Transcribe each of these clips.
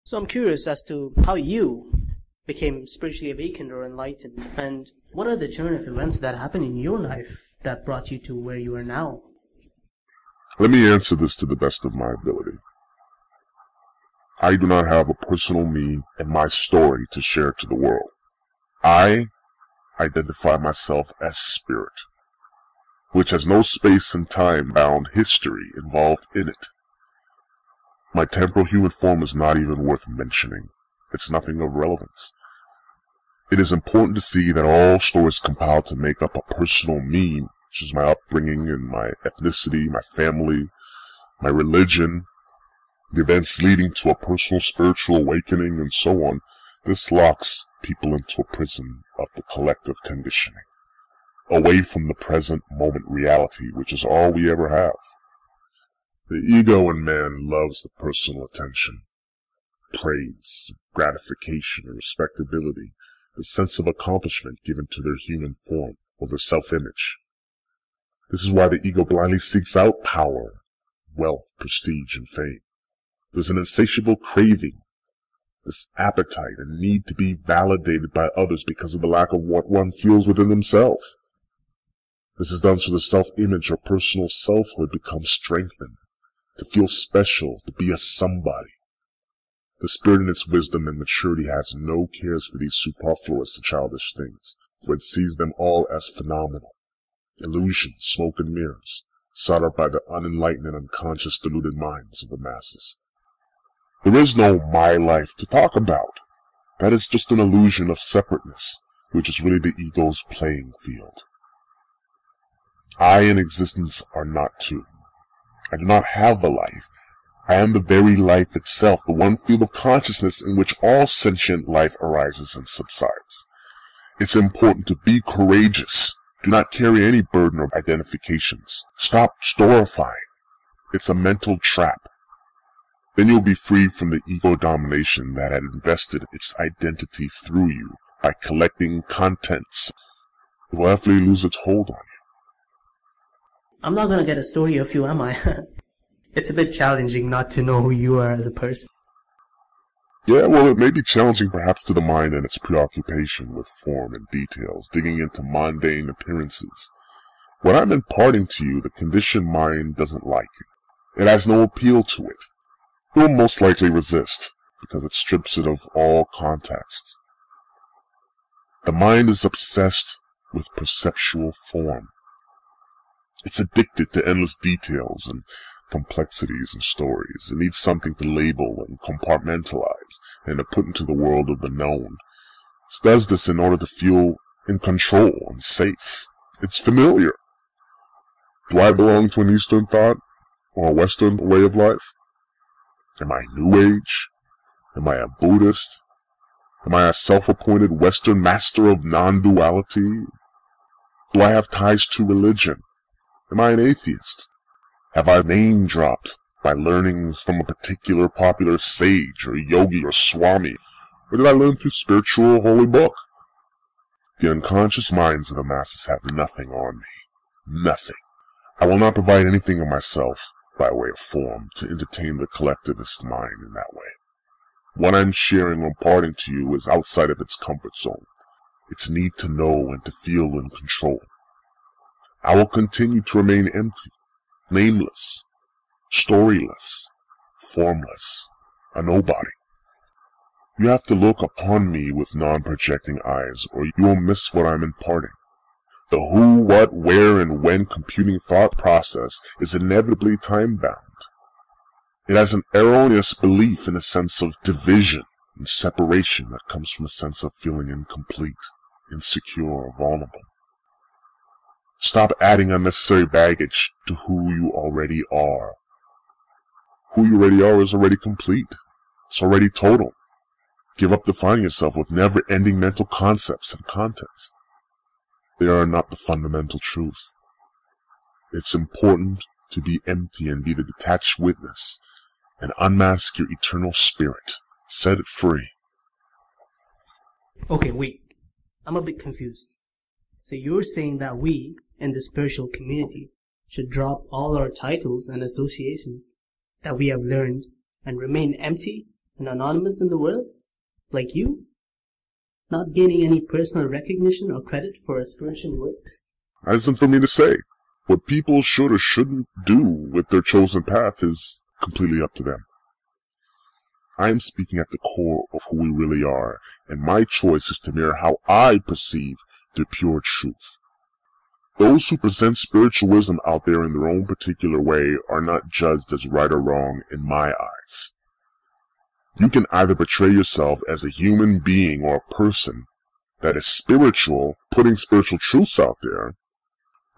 So I'm curious as to how you became spiritually awakened or enlightened, and what are the turn of events that happened in your life that brought you to where you are now? Let me answer this to the best of my ability. I do not have a personal me and my story to share to the world. I identify myself as spirit, which has no space and time-bound history involved in it. My temporal human form is not even worth mentioning. It's nothing of relevance. It is important to see that all stories compile to make up a personal me, which is my upbringing and my ethnicity, my family, my religion, the events leading to a personal spiritual awakening, and so on. This locks people into a prison of the collective conditioning, away from the present moment reality, which is all we ever have. The ego in man loves the personal attention, praise, gratification, and respectability, the sense of accomplishment given to their human form or their self-image. This is why the ego blindly seeks out power, wealth, prestige, and fame. There's an insatiable craving, this appetite and need to be validated by others because of the lack of what one feels within themselves. This is done so the self-image or personal selfhood becomes strengthened, to feel special, to be a somebody. The spirit in its wisdom and maturity has no cares for these superfluous and childish things, for it sees them all as phenomenal, illusions, smoke and mirrors, sought out by the unenlightened and unconscious deluded minds of the masses. There is no my life to talk about. That is just an illusion of separateness, which is really the ego's playing field. I and existence are not two. I do not have a life. I am the very life itself, the one field of consciousness in which all sentient life arises and subsides. It's important to be courageous. Do not carry any burden of identifications. Stop storifying. It's a mental trap. Then you'll be free from the ego domination that had invested its identity through you by collecting contents. It will definitely lose its hold on you. I'm not gonna get a story of you, am I? It's a bit challenging not to know who you are as a person. Yeah, well, it may be challenging perhaps to the mind and its preoccupation with form and details, digging into mundane appearances. What I'm imparting to you, the conditioned mind doesn't like it. It has no appeal to it. It will most likely resist, because it strips it of all context. The mind is obsessed with perceptual form. It's addicted to endless details and complexities and stories. It needs something to label and compartmentalize and to put into the world of the known. It does this in order to feel in control and safe. It's familiar. Do I belong to an Eastern thought or a Western way of life? Am I New Age? Am I a Buddhist? Am I a self-appointed Western master of non-duality? Do I have ties to religion? Am I an atheist? Have I name-dropped by learning from a particular popular sage or yogi or swami? Or did I learn through spiritual holy book? The unconscious minds of the masses have nothing on me. Nothing. I will not provide anything of myself by way of form to entertain the collectivist mind in that way. What I'm sharing or imparting to you is outside of its comfort zone, its need to know and to feel in control. I will continue to remain empty, nameless, storyless, formless, a nobody. You have to look upon me with non-projecting eyes, or you will miss what I'm imparting. The who, what, where, and when computing thought process is inevitably time-bound. It has an erroneous belief in a sense of division and separation that comes from a sense of feeling incomplete, insecure, or vulnerable. Stop adding unnecessary baggage to who you already are. Who you already are is already complete. It's already total. Give up defining yourself with never-ending mental concepts and contents. They are not the fundamental truth. It's important to be empty and be the detached witness and unmask your eternal spirit. Set it free. Okay, wait. I'm a bit confused. So you're saying that we, in the spiritual community, should drop all our titles and associations that we have learned and remain empty An anonymous in the world? Like you? Not gaining any personal recognition or credit for his spiritual works? That isn't for me to say. What people should or shouldn't do with their chosen path is completely up to them. I am speaking at the core of who we really are, and my choice is to mirror how I perceive the pure truth. Those who present spiritual wisdom out there in their own particular way are not judged as right or wrong in my eyes. You can either portray yourself as a human being or a person that is spiritual, putting spiritual truths out there,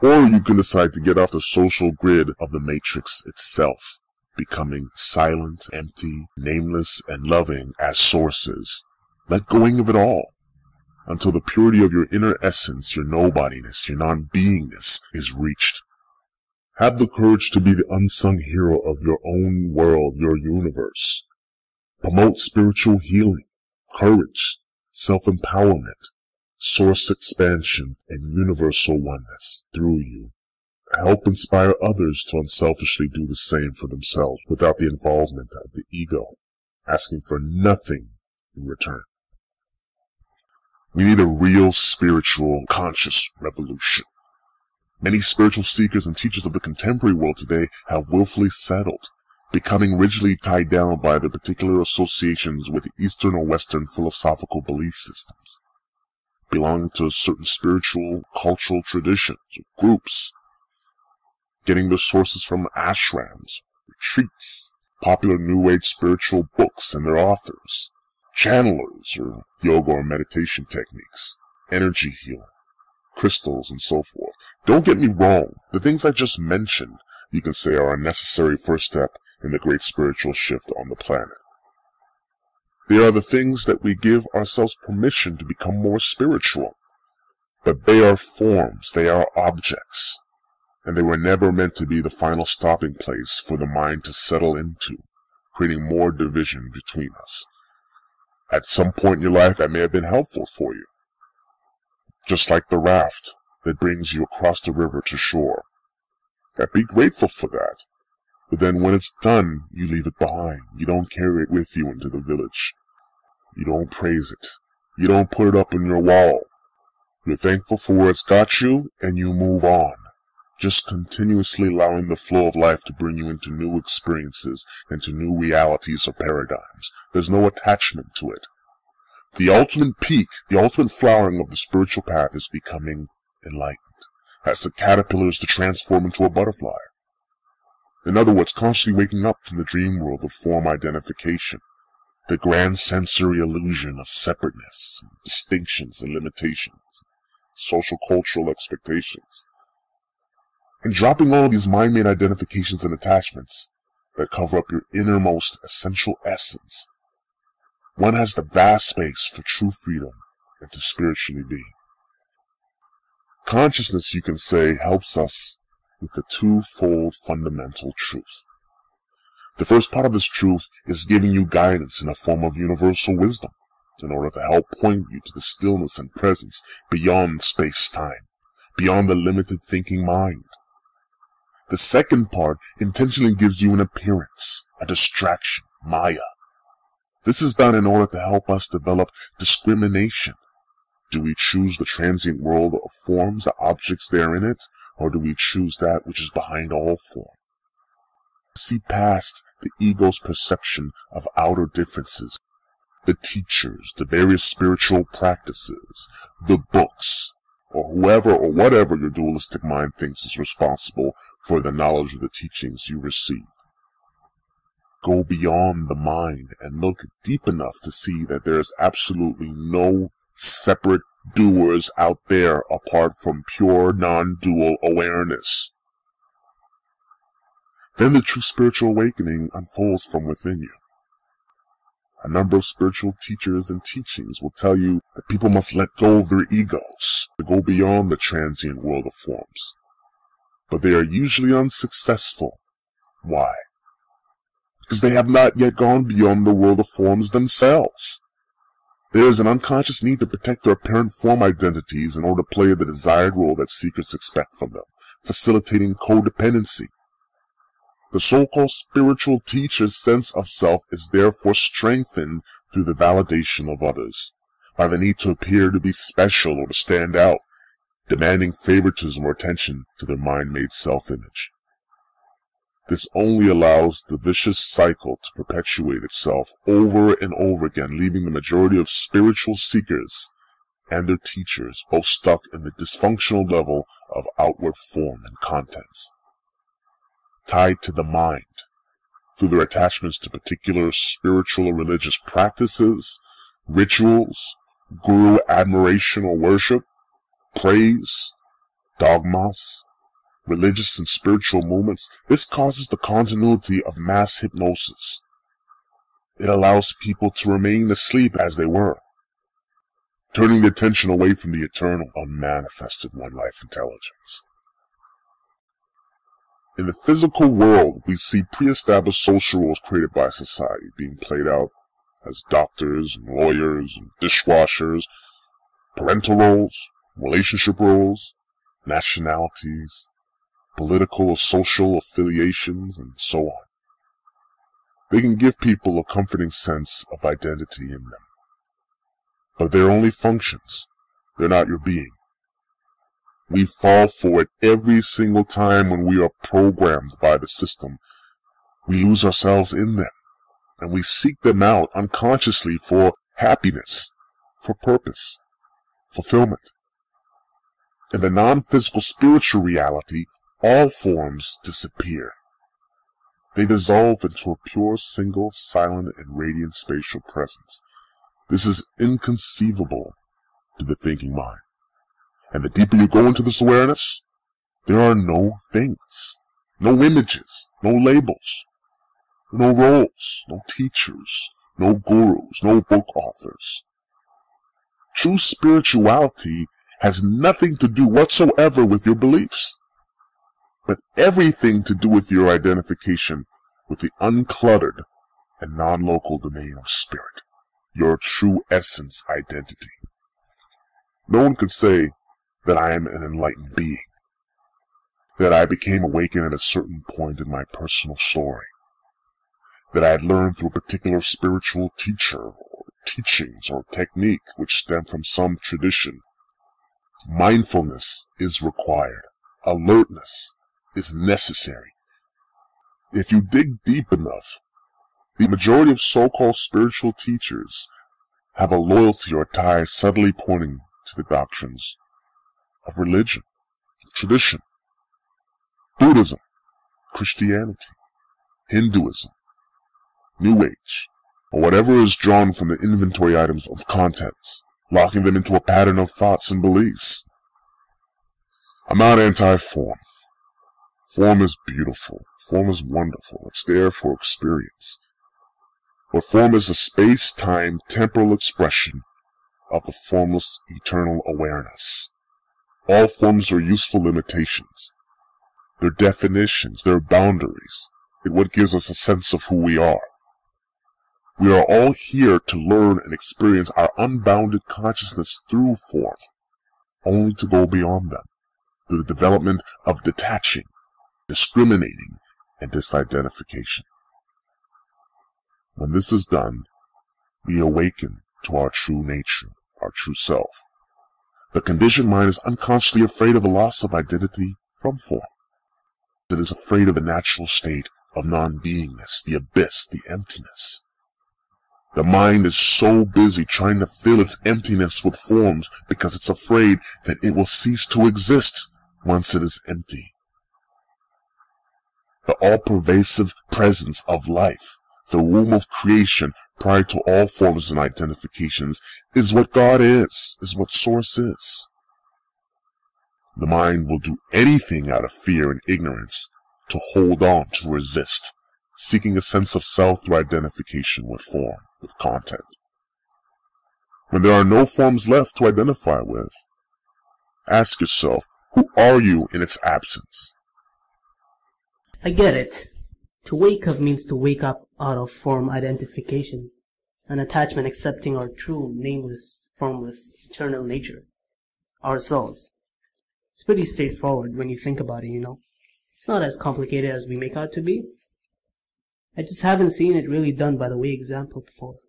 or you can decide to get off the social grid of the matrix itself, becoming silent, empty, nameless, and loving as sources. Let going of it all, until the purity of your inner essence, your nobodiness, your non-beingness is reached. Have the courage to be the unsung hero of your own world, your universe. Promote spiritual healing, courage, self-empowerment, source expansion, and universal oneness through you. Help inspire others to unselfishly do the same for themselves without the involvement of the ego, asking for nothing in return. We need a real spiritual, conscious revolution. Many spiritual seekers and teachers of the contemporary world today have willfully settled, becoming rigidly tied down by their particular associations with Eastern or Western philosophical belief systems, belonging to certain spiritual, cultural traditions or groups, getting their sources from ashrams, retreats, popular New Age spiritual books and their authors, channelers or yoga or meditation techniques, energy healing, crystals, and so forth. Don't get me wrong, the things I just mentioned you can say are a necessary first step in the great spiritual shift on the planet. They are the things that we give ourselves permission to become more spiritual. But they are forms, they are objects, and they were never meant to be the final stopping place for the mind to settle into, creating more division between us. At some point in your life, that may have been helpful for you. Just like the raft that brings you across the river to shore. Be grateful for that. But then when it's done, you leave it behind. You don't carry it with you into the village. You don't praise it. You don't put it up on your wall. You're thankful for where it's got you, and you move on. Just continuously allowing the flow of life to bring you into new experiences, into new realities or paradigms. There's no attachment to it. The ultimate peak, the ultimate flowering of the spiritual path is becoming enlightened, as the caterpillar is to transform into a butterfly. In other words, constantly waking up from the dream world of form identification, the grand sensory illusion of separateness, distinctions and limitations, social cultural expectations, and dropping all of these mind-made identifications and attachments that cover up your innermost essential essence. One has the vast space for true freedom and to spiritually be. Consciousness, you can say, helps us with the twofold fundamental truth. The first part of this truth is giving you guidance in a form of universal wisdom, in order to help point you to the stillness and presence beyond space-time, beyond the limited thinking mind. The second part intentionally gives you an appearance, a distraction, Maya. This is done in order to help us develop discrimination. Do we choose the transient world of forms, the objects there in it, or do we choose that which is behind all form? See past the ego's perception of outer differences, the teachers, the various spiritual practices, the books, or whoever or whatever your dualistic mind thinks is responsible for the knowledge of the teachings you received. Go beyond the mind and look deep enough to see that there is absolutely no separate doers out there apart from pure non-dual awareness. Then the true spiritual awakening unfolds from within you. A number of spiritual teachers and teachings will tell you that people must let go of their egos to go beyond the transient world of forms. But they are usually unsuccessful. Why? Because they have not yet gone beyond the world of forms themselves. There is an unconscious need to protect their apparent form identities in order to play the desired role that seekers expect from them, facilitating codependency. The so-called spiritual teacher's sense of self is therefore strengthened through the validation of others, by the need to appear to be special or to stand out, demanding favoritism or attention to their mind-made self-image. This only allows the vicious cycle to perpetuate itself over and over again, leaving the majority of spiritual seekers and their teachers both stuck in the dysfunctional level of outward form and contents, tied to the mind through their attachments to particular spiritual or religious practices, rituals, guru admiration or worship, praise, dogmas, religious and spiritual movements. This causes the continuity of mass hypnosis. It allows people to remain asleep as they were, turning the attention away from the eternal, unmanifested one-life intelligence. In the physical world, we see pre-established social roles created by society being played out as doctors and lawyers and dishwashers, parental roles, relationship roles, nationalities, political or social affiliations, and so on. They can give people a comforting sense of identity in them. But they're only functions. They're not your being. We fall for it every single time when we are programmed by the system. We lose ourselves in them, and we seek them out unconsciously for happiness, for purpose, fulfillment. In the non-physical spiritual reality, all forms disappear. They dissolve into a pure, single, silent, and radiant spatial presence. This is inconceivable to the thinking mind. And the deeper you go into this awareness, there are no things, no images, no labels, no roles, no teachers, no gurus, no book authors. True spirituality has nothing to do whatsoever with your beliefs, but everything to do with your identification with the uncluttered and non-local domain of spirit, your true essence identity. No one could say that I am an enlightened being, that I became awakened at a certain point in my personal story, that I had learned through a particular spiritual teacher or teachings or technique which stem from some tradition. Mindfulness is required. Alertness is necessary. If you dig deep enough, the majority of so-called spiritual teachers have a loyalty or tie subtly pointing to the doctrines of religion, tradition, Buddhism, Christianity, Hinduism, New Age, or whatever is drawn from the inventory items of contents, locking them into a pattern of thoughts and beliefs. I'm not anti-form. Form is beautiful. Form is wonderful. It's there for experience. But form is a space-time temporal expression of the formless eternal awareness. All forms are useful limitations. They're definitions, they're boundaries. It's what gives us a sense of who we are. We are all here to learn and experience our unbounded consciousness through form, only to go beyond them, through the development of detaching, discriminating, and disidentification. When this is done, we awaken to our true nature, our true self. The conditioned mind is unconsciously afraid of the loss of identity from form. It is afraid of the natural state of non-beingness, the abyss, the emptiness. The mind is so busy trying to fill its emptiness with forms because it's afraid that it will cease to exist once it is empty. The all-pervasive presence of life, the womb of creation prior to all forms and identifications, is what God is what Source is. The mind will do anything out of fear and ignorance to hold on, to resist, seeking a sense of self through identification with form, with content. When there are no forms left to identify with, ask yourself, who are you in its absence? I get it. To wake up means to wake up out of form identification, an attachment accepting our true, nameless, formless, eternal nature, ourselves. It's pretty straightforward when you think about it, you know. It's not as complicated as we make out to be. I just haven't seen it really done by the way example before.